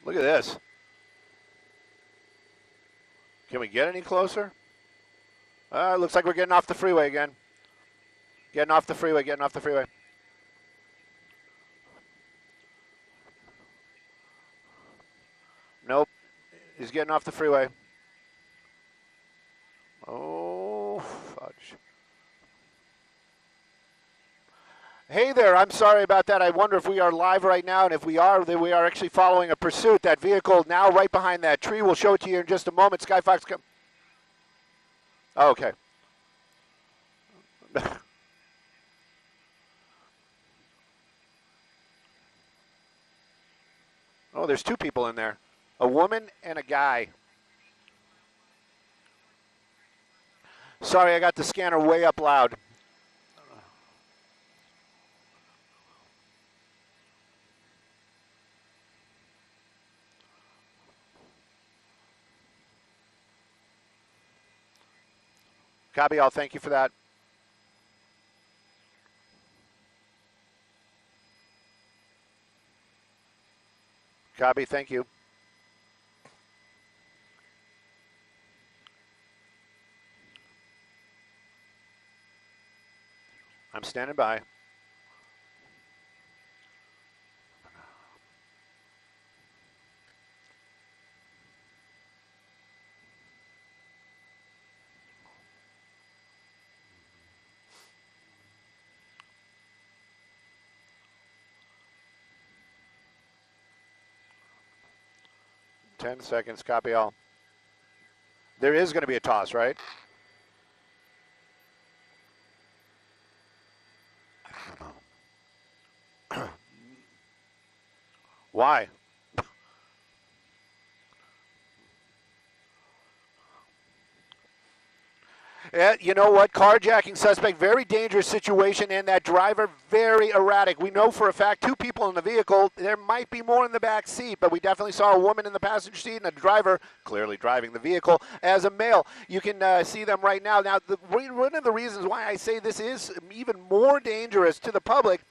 Look at this. Can we get any closer? Looks like we're getting off the freeway again. Getting off the freeway. Nope. He's getting off the freeway. Oh, fudge. Hey there, I'm sorry about that. I wonder if we are live right now, and if we are, then we are actually following a pursuit. That vehicle now right behind that tree. We'll show it to you in just a moment. Sky Fox, come. Oh, okay. Oh, there's two people in there. A woman and a guy. Sorry, I got the scanner way up loud. Copy all. Thank you for that. Copy. Thank you. I'm standing by. Ten seconds. Copy all. There is going to be a toss, right? Why? Yeah, you know what? Carjacking suspect, very dangerous situation, and that driver, very erratic. We know for a fact 2 people in the vehicle. There might be more in the back seat, but we definitely saw a woman in the passenger seat and a driver clearly driving the vehicle as a male. You can see them right now. Now, one of the reasons why I say this is even more dangerous to the public.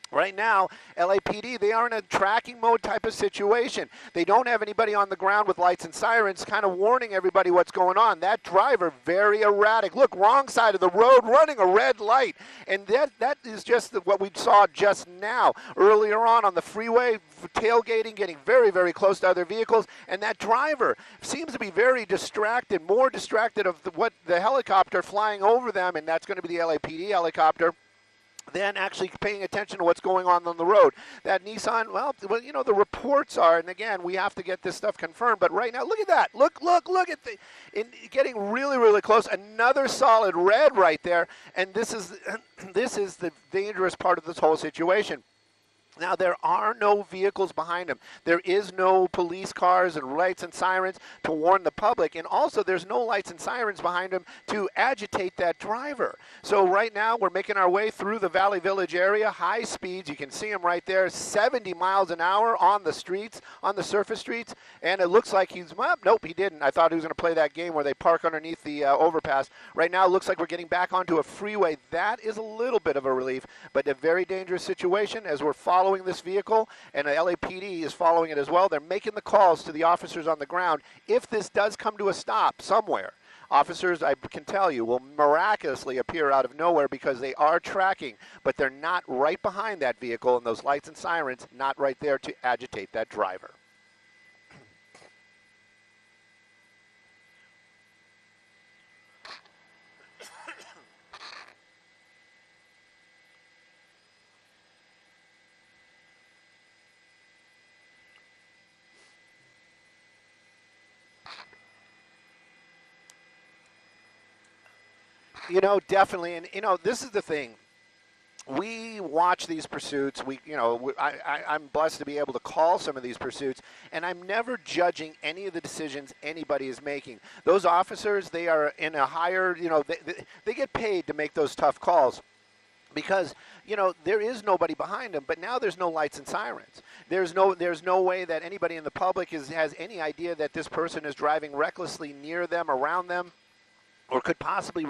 Right now, LAPD, they are in a tracking mode type of situation. They don't have anybody on the ground with lights and sirens kind of warning everybody what's going on. That driver, very erratic. Look, wrong side of the road, running a red light. And that is just what we saw just now. Earlier on the freeway, tailgating, getting very, very close to other vehicles. And that driver seems to be very distracted, more distracted of what the helicopter flying over them, and that's going to be the LAPD helicopter, than actually paying attention to what's going on the road. That Nissan, well, you know, the reports are, and again, we have to get this stuff confirmed, but right now, look at that. Look at getting really, really close. Another solid red right there, and this is the dangerous part of this whole situation. Now, there are no vehicles behind him. There is no police cars and lights and sirens to warn the public. And also, there's no lights and sirens behind him to agitate that driver. So right now, we're making our way through the Valley Village area, high speeds. You can see him right there, 70 miles an hour on the streets, on the surface streets. And it looks like he's, well, nope, he didn't. I thought he was going to play that game where they park underneath the overpass. Right now, it looks like we're getting back onto a freeway. That is a little bit of a relief, but a very dangerous situation as we're following this vehicle, and the LAPD is following it as well. They're making the calls to the officers on the ground. If this does come to a stop somewhere, officers, I can tell you, will miraculously appear out of nowhere because they are tracking, but they're not right behind that vehicle, and those lights and sirens not right there to agitate that driver. You know, definitely, and you know, this is the thing. We watch these pursuits. I'm blessed to be able to call some of these pursuits, and I'm never judging any of the decisions anybody is making. Those officers, they are in a higher, you know, they get paid to make those tough calls. Because, you know, there is nobody behind them, but now there's no lights and sirens. There's no way that anybody in the public has any idea that this person is driving recklessly near them, around them. or could possibly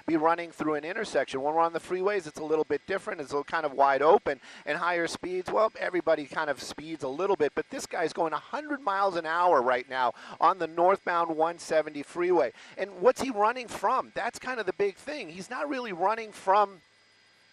be running through an intersection. When we're on the freeways, it's a little bit different. It's a little kind of wide open, and higher speeds, well, everybody kind of speeds a little bit, but this guy's going 100 miles an hour right now on the northbound 170 freeway. And what's he running from? That's kind of the big thing. He's not really running from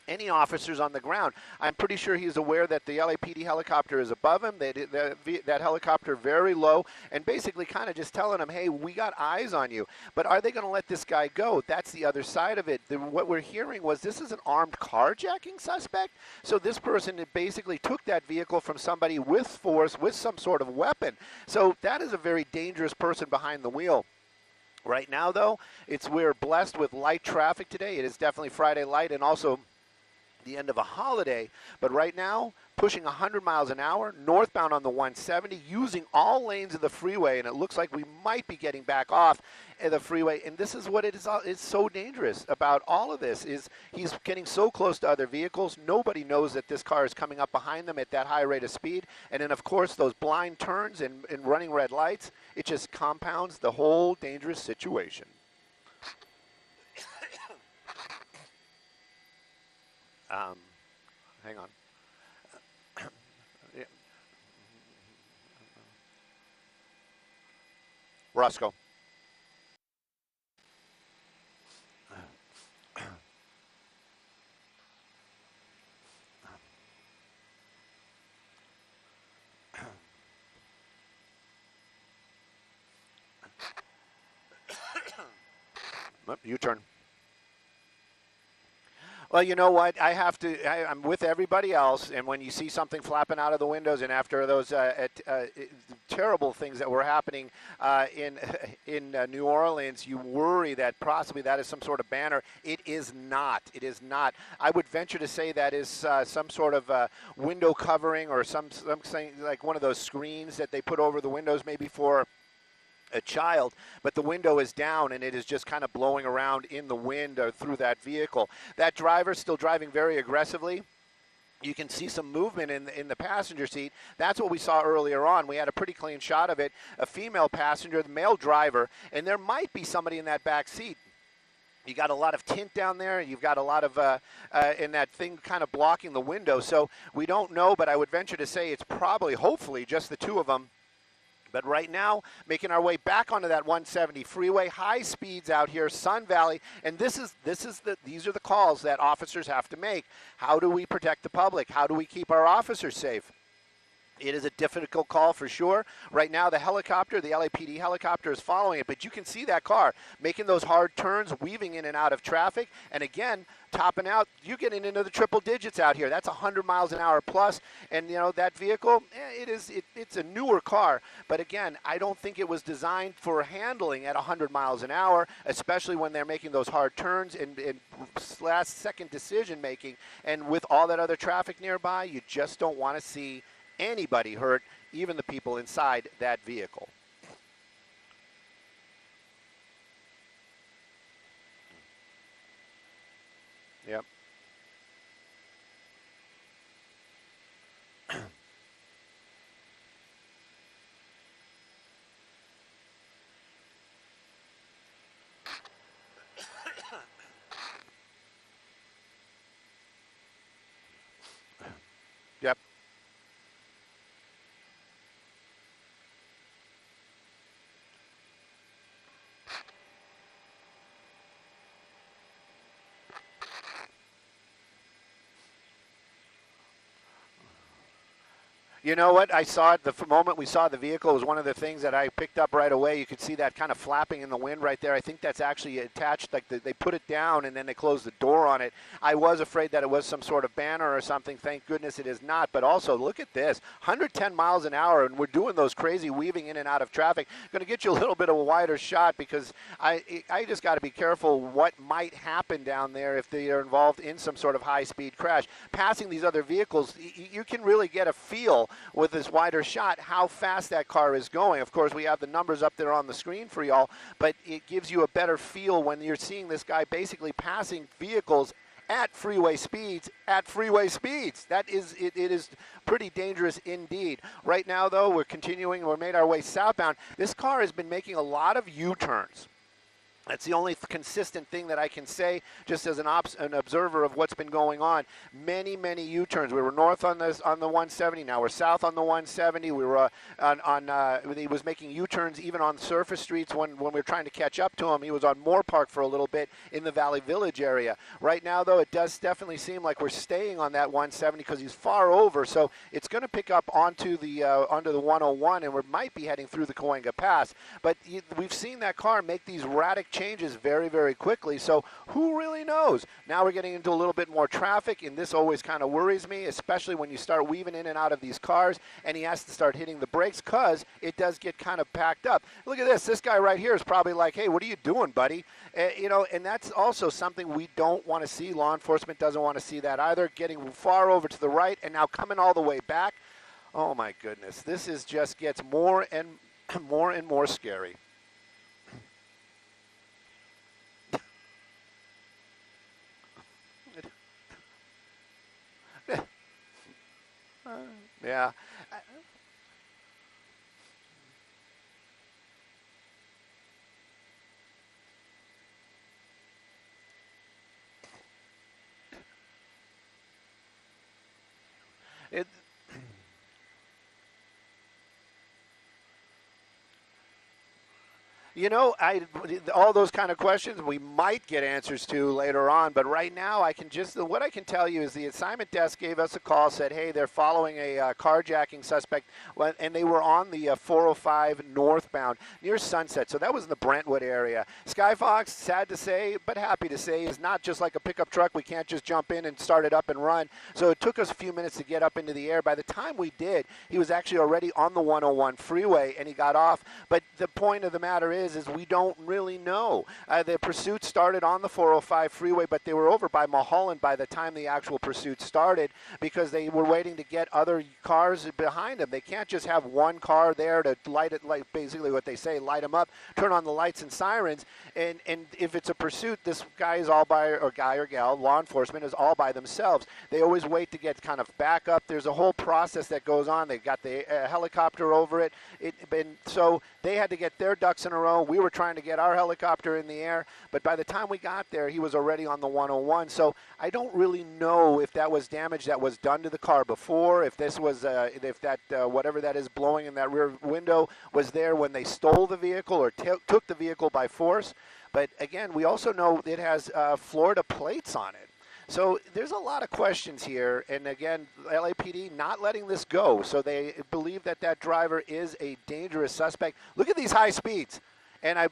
any officers on the ground. I'm pretty sure he's aware that the LAPD helicopter is above him, that helicopter very low, and basically kind of just telling him, hey, we got eyes on you. But are they going to let this guy go? That's the other side of it. What we're hearing was this is an armed carjacking suspect. So this person basically took that vehicle from somebody with force, with some sort of weapon. So that is a very dangerous person behind the wheel. Right now, though, we're blessed with light traffic today. It is definitely Friday light, and also the end of a holiday, but right now pushing 100 miles an hour northbound on the 170, using all lanes of the freeway, and it looks like we might be getting back off the freeway. And this is what it is. It's so dangerous about all of this is he's getting so close to other vehicles. Nobody knows that this car is coming up behind them at that high rate of speed, and then of course those blind turns and running red lights. It just compounds the whole dangerous situation. Hang on. Yeah. Roscoe. U-turn. Well, you know what? I'm with everybody else, and when you see something flapping out of the windows, and after those terrible things that were happening in New Orleans, you worry that possibly that is some sort of banner. It is not. It is not. I would venture to say that is some sort of window covering or something like one of those screens that they put over the windows, maybe for a child, but the window is down and it is just kind of blowing around in the wind or through that vehicle. That driver still driving very aggressively. You can see some movement in the passenger seat. That's what we saw earlier on. We had a pretty clean shot of it. A female passenger, the male driver, and there might be somebody in that back seat. You got a lot of tint down there. You've got a lot of, in that thing kind of blocking the window. So we don't know, but I would venture to say it's probably, hopefully, just the two of them. But right now, making our way back onto that 170 freeway, high speeds out here, Sun Valley, and these are the calls that officers have to make. How do we protect the public? How do we keep our officers safe? It is a difficult call for sure. Right now, the helicopter, the LAPD helicopter, is following it, but you can see that car making those hard turns, weaving in and out of traffic, and again, topping out, you're getting into the triple digits out here. That's 100 miles an hour plus, and you know that vehicle, it's a newer car, but again, I don't think it was designed for handling at 100 miles an hour, especially when they're making those hard turns and last-second decision making, and with all that other traffic nearby, you just don't want to see anybody hurt, even the people inside that vehicle. Yep. Yep. You know what? I saw it the moment we saw the vehicle. It was one of the things that I picked up right away. You could see that kind of flapping in the wind right there. I think that's actually attached, like they put it down and then they closed the door on it. I was afraid that it was some sort of banner or something. Thank goodness it is not. But also, look at this, 110 miles an hour, and we're doing those crazy weaving in and out of traffic. Going to get you a little bit of a wider shot because I just got to be careful what might happen down there if they are involved in some sort of high-speed crash. Passing these other vehicles, you can really get a feel with this wider shot how fast that car is going. Of course, we have the numbers up there on the screen for y'all, but it gives you a better feel when you're seeing this guy basically passing vehicles at freeway speeds. That is, it is pretty dangerous indeed. Right now, though, we're made our way southbound. This car has been making a lot of U-turns. That's the only consistent thing that I can say, just as an observer of what's been going on. Many U-turns. We were north on the 170. Now we're south on the 170. We were he was making U-turns even on surface streets when we were trying to catch up to him. He was on Moore Park for a little bit in the Valley Village area. Right now, though, it does definitely seem like we're staying on that 170 because he's far over. So it's going to pick up onto the 101, and we might be heading through the Cahuenga Pass. But we've seen that car make these erratic changes very quickly, so who really knows? Now we're getting into a little bit more traffic, and this always kind of worries me, especially when you start weaving in and out of these cars, and he has to start hitting the brakes because it does get kind of packed up. Look at this. This guy right here is probably like, hey, what are you doing, buddy? And that's also something we don't want to see. Law enforcement doesn't want to see that either, getting far over to the right and now coming all the way back. Oh, my goodness. This is just gets more and more scary. Yeah. It, all those kind of questions we might get answers to later on, but right now what I can tell you is the assignment desk gave us a call, said, hey, they're following a carjacking suspect, and they were on the 405 northbound near Sunset, so that was in the Brentwood area. Skyfox, sad to say, but happy to say, is not just like a pickup truck. We can't just jump in and start it up and run, so it took us a few minutes to get up into the air. By the time we did, he was actually already on the 101 freeway, and he got off, but the point of the matter is we don't really know. The pursuit started on the 405 freeway, but they were over by Mulholland by the time the actual pursuit started because they were waiting to get other cars behind them. They can't just have one car there to light it, like basically what they say, light them up, turn on the lights and sirens. And if it's a pursuit, this guy is all by, or guy or gal, law enforcement is all by themselves. They always wait to get kind of back up. There's a whole process that goes on. They've got the helicopter over it. So they had to get their ducks in a row. We were trying to get our helicopter in the air, but by the time we got there, he was already on the 101. So I don't really know if that was damage that was done to the car before, if this was, if that whatever that is blowing in that rear window was there when they stole the vehicle or took the vehicle by force. But again, we also know it has Florida plates on it. So there's a lot of questions here, and again, LAPD not letting this go. So they believe that that driver is a dangerous suspect. Look at these high speeds. And I'm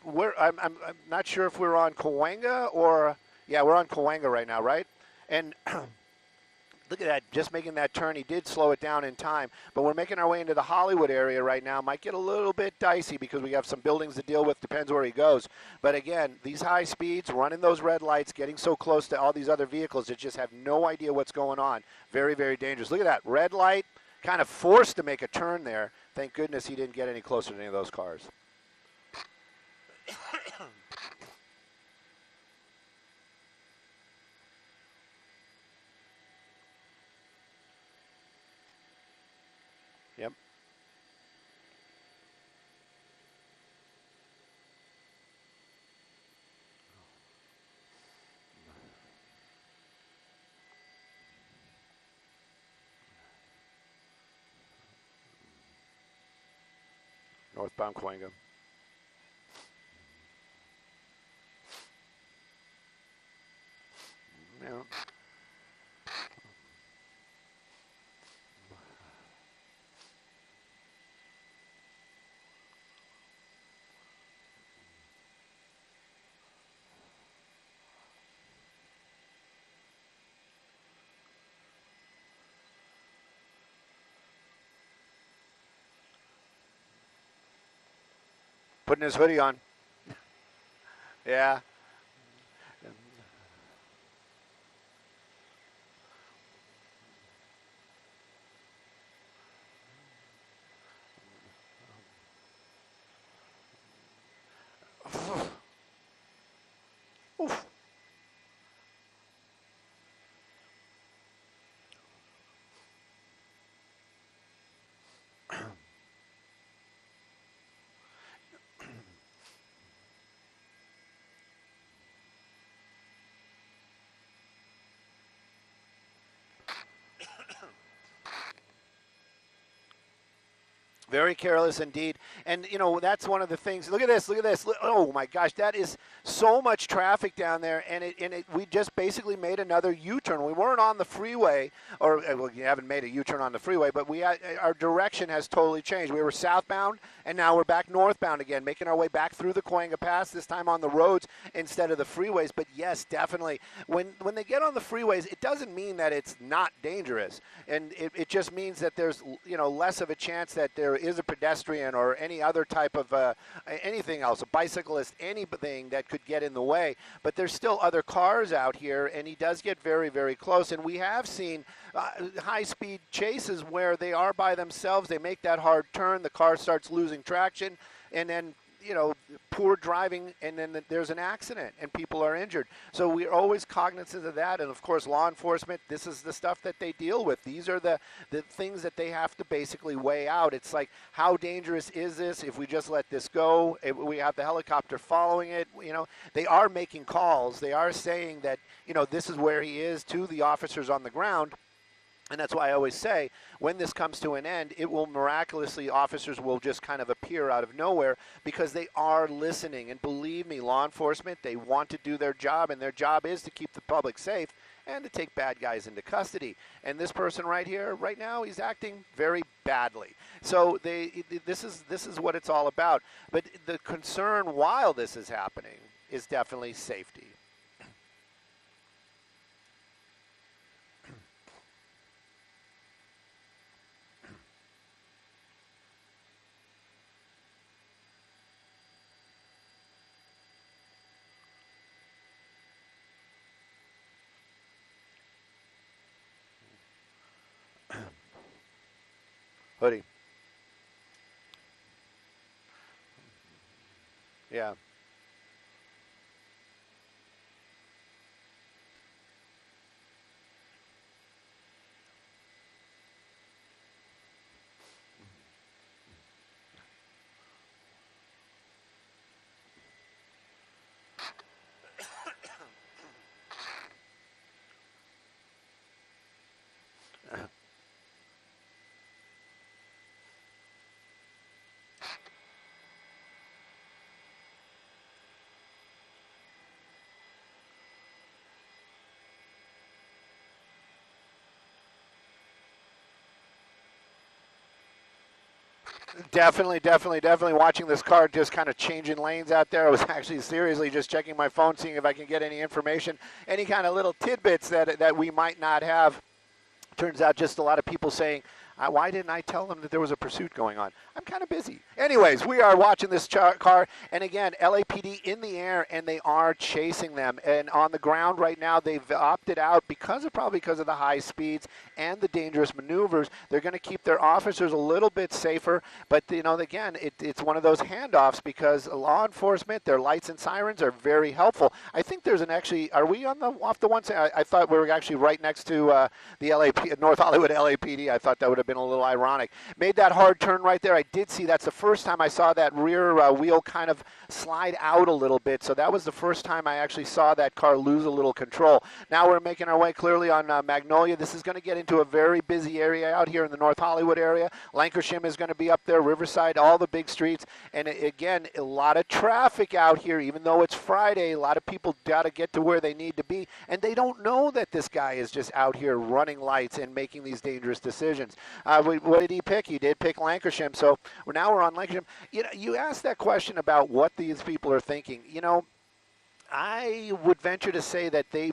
not sure if we're on Cahuenga or, yeah, we're on Cahuenga right now, right? And look at that, just making that turn. He did slow it down in time, but we're making our way into the Hollywood area right now. Might get a little bit dicey because we have some buildings to deal with, depends where he goes. But again, these high speeds, running those red lights, getting so close to all these other vehicles that just have no idea what's going on. Very dangerous. Look at that, red light, kind of forced to make a turn there. Thank goodness he didn't get any closer to any of those cars. Yep. Northbound Cahuenga. Yeah. Putting his hoodie on. Yeah. Oof. Very careless indeed. And, you know, that's one of the things. Look at this. Look at this. Oh, my gosh. That is so much traffic down there. And we just basically made another U-turn. We weren't on the freeway, or, well, you haven't made a U-turn on the freeway, but our direction has totally changed. We were southbound, and now we're back northbound again, making our way back through the Cahuenga Pass, this time on the roads instead of the freeways. But, yes, definitely. When they get on the freeways, it doesn't mean that it's not dangerous. And it just means that there's, you know, less of a chance that there is a pedestrian or any other type of anything else, a bicyclist, anything that could get in the way. But there's still other cars out here, and he does get very, very close. And we have seen high-speed chases where they are by themselves. They make that hard turn. The car starts losing traction, and then, you know, poor driving, and then there's an accident and people are injured. So we're always cognizant of that. And of course, law enforcement, this is the stuff that they deal with. These are the things that they have to basically weigh out. It's like, how dangerous is this if we just let this go? If we have the helicopter following it. You know, they are making calls. They are saying that, you know, this is where he is to the officers on the ground. And that's why I always say, when this comes to an end, it will miraculously, officers will just kind of appear out of nowhere because they are listening. And believe me, law enforcement, they want to do their job, and their job is to keep the public safe and to take bad guys into custody. And this person right here, right now, he's acting very badly. So this is what it's all about. But the concern while this is happening is definitely safety. Hoodie. Yeah. Definitely watching this car just kind of changing lanes out there. I was actually seriously just checking my phone, seeing if I can get any information, any kind of little tidbits that we might not have. Turns out just a lot of people saying, why didn't I tell them that there was a pursuit going on? I'm kind of busy. Anyways, we are watching this car, and again, LAPD in the air, and they are chasing them. And on the ground right now, they've opted out probably because of the high speeds and the dangerous maneuvers. They're going to keep their officers a little bit safer, but you know, again, it's one of those handoffs because law enforcement, their lights and sirens are very helpful. I think there's are we on off the one side? I thought we were actually right next to the North Hollywood LAPD. I thought that would have been a little ironic. Made that hard turn right there. I did see that's the first time I saw that rear wheel kind of slide out a little bit. So that was the first time I actually saw that car lose a little control. Now we're making our way clearly on Magnolia. This is going to get into a very busy area out here in the North Hollywood area. Lancashire is going to be up there, Riverside, all the big streets. And again, a lot of traffic out here, even though it's Friday. A lot of people got to get to where they need to be. And they don't know that this guy is just out here running lights and making these dangerous decisions. What did he pick? He did pick Lancashire. So now we're on Lancashire. You know, you asked that question about what these people are thinking. You know, I would venture to say that they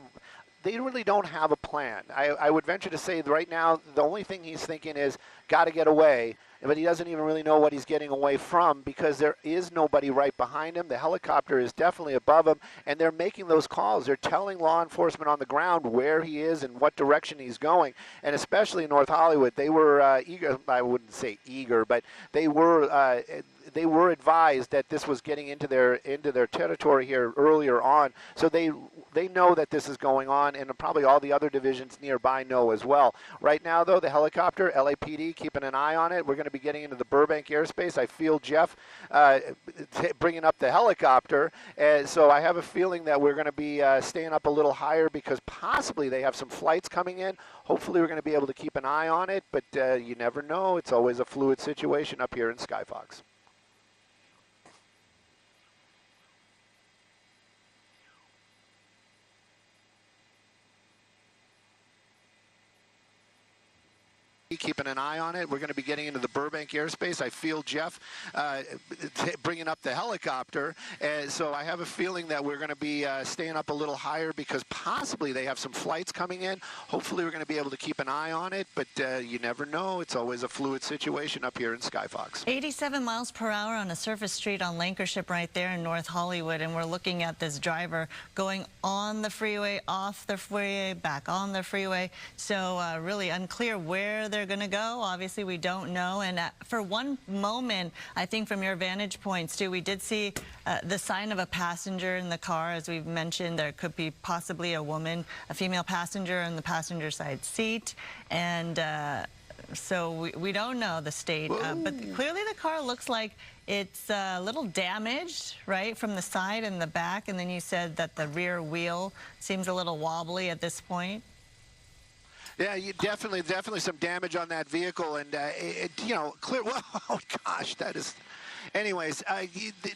really don't have a plan. I would venture to say that right now the only thing he's thinking is got to get away, but he doesn't even really know what he's getting away from because there is nobody right behind him. The helicopter is definitely above him, and they're making those calls. They're telling law enforcement on the ground where he is and what direction he's going, and especially in North Hollywood, they were eager. I wouldn't say eager, but they were they were advised that this was getting into their territory here earlier on, so they know that this is going on, and probably all the other divisions nearby know as well. Right now, though, the helicopter, LAPD, keeping an eye on it. We're going to be getting into the Burbank airspace. I feel Jeff bringing up the helicopter, and so I have a feeling that we're going to be staying up a little higher because possibly they have some flights coming in. Hopefully we're going to be able to keep an eye on it, but you never know. It's always a fluid situation up here in Skyfox. Keeping an eye on it. We're going to be getting into the Burbank airspace. I feel Jeff bringing up the helicopter, and so I have a feeling that we're going to be staying up a little higher because possibly they have some flights coming in. Hopefully we're going to be able to keep an eye on it, but you never know. It's always a fluid situation up here in Skyfox. 87 miles per hour on a surface street on Lancashire right there in North Hollywood, and we're looking at this driver going on the freeway, off the freeway, back on the freeway. So really unclear where they're going to go. Obviously, we don't know. And for one moment, I think from your vantage point, Stu, we did see the sign of a passenger in the car. As we've mentioned, there could be possibly a woman, a female passenger in the passenger side seat. And so we don't know the state. But clearly the car looks like it's a little damaged, right, from the side and the back. And then you said that the rear wheel seems a little wobbly at this point. Yeah, you definitely some damage on that vehicle, and you know, clear. Oh gosh, that is. Anyways,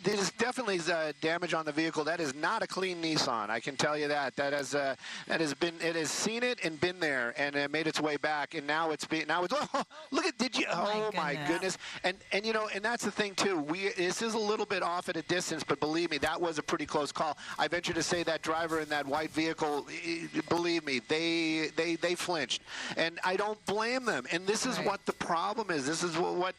there's definitely damage on the vehicle. That is not a clean Nissan. I can tell you that. That has been. It has seen it and been there and made its way back. And now it's Oh, look at Oh my goodness. And you know, and that's the thing too. This is a little bit off at a distance, but believe me, that was a pretty close call. I venture to say that driver in that white vehicle, believe me, they flinched, and I don't blame them. And this is what the problem is. This is what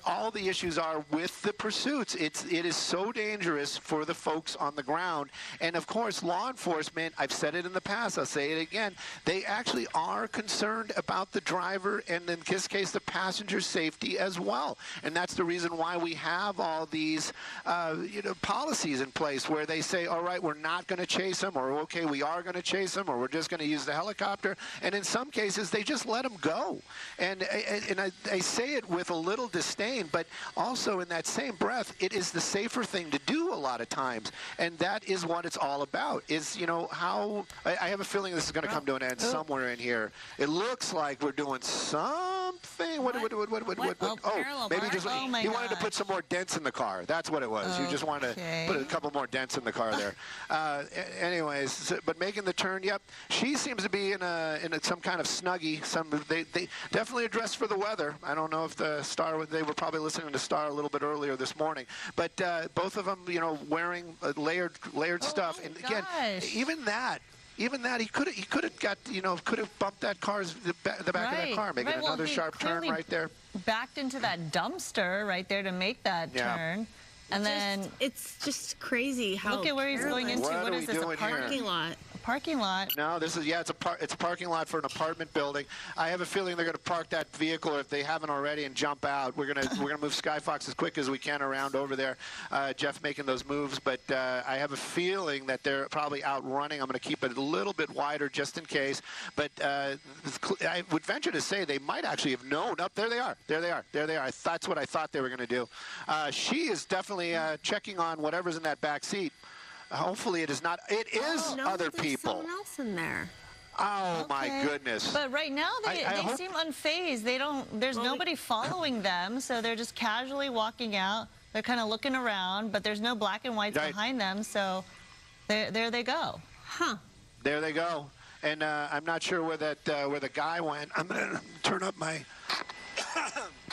all the issues are with the pursuits. It is so dangerous for the folks on the ground. And of course, law enforcement, I've said it in the past, I'll say it again, they actually are concerned about the driver and in this case the passenger's safety as well. And that's the reason why we have all these policies in place where they say, all right, we're not going to chase them, or okay, we are going to chase them, or we're just going to use the helicopter. And in some cases they just let them go. And I say it with a little disdain, but also in that same breath, it is the safer thing to do a lot of times, and that is what it's all about. Is, you know, how I have a feeling this is going to come to an end somewhere in here. It looks like we're doing something. What? Oh, maybe just he wanted to put some more dents in the car. That's what it was. You just wanted to put a couple more dents in the car there. Anyways, but making the turn. Yep, she seems to be in some kind of Snuggie. They definitely addressed for the weather. I don't know if the Star. They were probably listening to Star a little bit earlier this morning, but both of them, you know, wearing layered stuff. And again, even that he could have got, you know, could have bumped that car's the back of that car, making another sharp turn right there. Backed into that dumpster right there to make that turn. And then it's just crazy how. Look at where he's going into. What is this? A parking lot. Parking lot. No, this is it's a parking lot for an apartment building. I have a feeling they're going to park that vehicle if they haven't already and jump out. We're gonna move Skyfox as quick as we can around over there. Jeff making those moves, but I have a feeling that they're probably out running. I'm going to keep it a little bit wider just in case. But I would venture to say they might actually have known. Up there they are. There they are. There they are. That's what I thought they were going to do. She is definitely checking on whatever's in that back seat. Hopefully it is not. It is other people. Someone else in there. Oh my goodness! But right now they seem unfazed. They don't. There's nobody following them, so they're just casually walking out. They're kind of looking around, but there's no black and whites behind them. So there they go. Huh? There they go. And I'm not sure where the guy went. I'm gonna turn up my.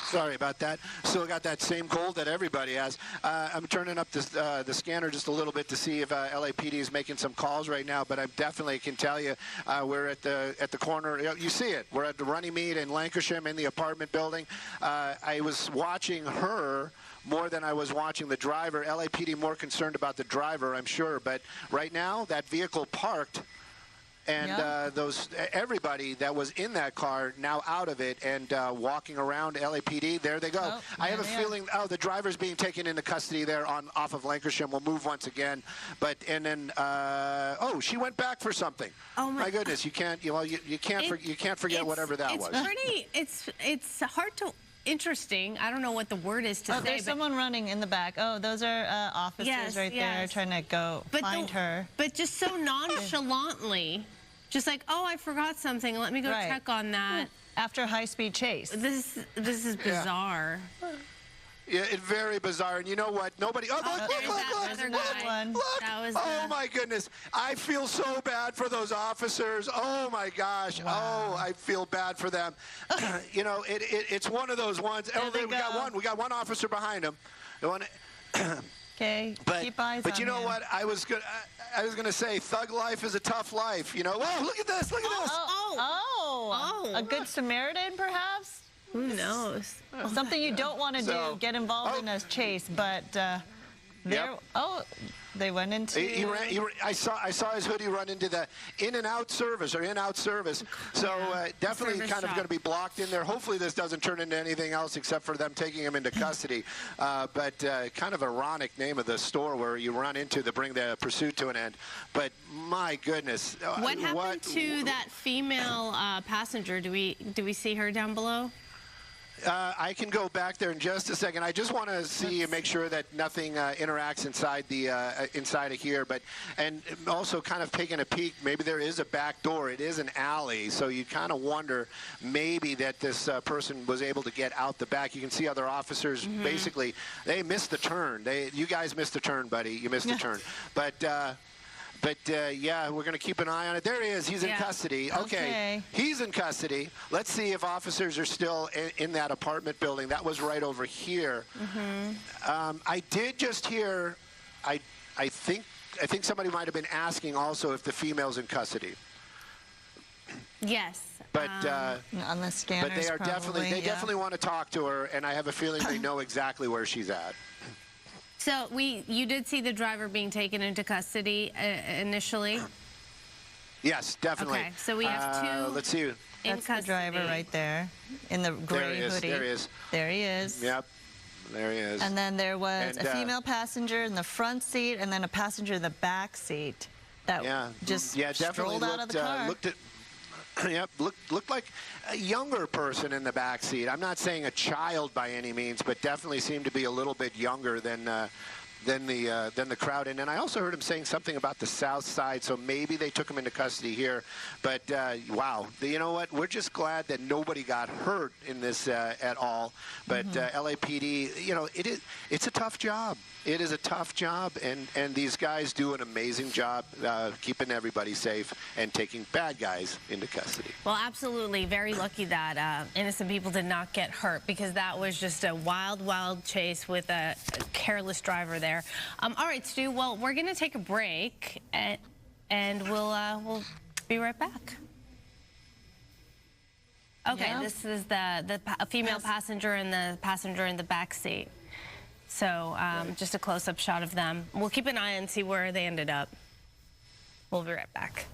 Sorry about that. Still got that same cold that everybody has. I'm turning up the scanner just a little bit to see if LAPD is making some calls right now. But I definitely can tell you we're at the corner. You see it. We're at the Runnymede in Lancashire. I'm in the apartment building. I was watching her more than I was watching the driver. LAPD more concerned about the driver, I'm sure. But right now, that vehicle parked And everybody that was in that car now out of it and walking around LAPD. There they go. Oh, I have a there they feeling. Oh, the driver's being taken into custody there off of Lancashire. We'll move once again, and then oh, she went back for something. Oh my goodness! You can't. You can't forget whatever that was. It's hard to. Interesting. I don't know what the word is to say. There's someone running in the back. Oh, those are officers right there trying to go find her. But just so nonchalantly, just like, oh, I forgot something. Let me go check on that. After a high-speed chase. This is bizarre. Yeah, it's very bizarre. And you know what? Nobody. Oh, look! Oh my goodness! I feel so bad for those officers. Oh my gosh! Wow. Oh, I feel bad for them. You know, it's one of those ones. Oh, we got one officer behind him. Okay. Keep eyes on But you know what? I was gonna say, thug life is a tough life. You know. Whoa! Look at this! Look at this! Oh! A good Samaritan, perhaps. Who knows? Something you don't want to do, get involved in a chase, but they went into... I saw his hoodie run into the in-out service. So definitely kind of going to be blocked in there. Hopefully this doesn't turn into anything else except for them taking him into custody. But kind of ironic name of the store where you run into to bring the pursuit to an end. But my goodness. What happened to that female passenger? Do we see her down below? I can go back there in just a second. I just want to see and make sure that nothing interacts inside the inside of here. And also kind of taking a peek. Maybe there is a back door. It is an alley, so you kind of wonder maybe that this person was able to get out the back. You can see other officers. Basically, they missed the turn. You guys missed the turn, buddy. You missed the turn. But yeah, we're going to keep an eye on it. There he is. He's in custody. Okay. He's in custody. Let's see if officers are still in that apartment building. That was right over here. I did just hear, I think somebody might have been asking also if the female's in custody. Yes. But on the scanners, but they are definitely want to talk to her, and I have a feeling they know exactly where she's at. So you did see the driver being taken into custody initially? Yes, definitely. Okay, so we have two. Let's see. That's the driver right there in the gray hoodie. There he is. There he is. Yep. There he is. And then there was a female passenger in the front seat, and then a passenger in the back seat that just strolled out of the car. Yep, looked like a younger person in the back seat. I'm not saying a child by any means, but definitely seemed to be a little bit younger than the crowd. And then I also heard him saying something about the south side, so maybe they took him into custody here. But wow, you know what? We're just glad that nobody got hurt in this at all. But LAPD, you know, it's a tough job. It is a tough job, and these guys do an amazing job keeping everybody safe and taking bad guys into custody. Well, absolutely. Very lucky that innocent people did not get hurt, because that was just a wild, wild chase with a careless driver there. All right, Stu, well, we're going to take a break, and we'll be right back. Okay, this is the female passenger and the passenger in the back seat. So just a close-up shot of them. We'll keep an eye and see where they ended up. We'll be right back.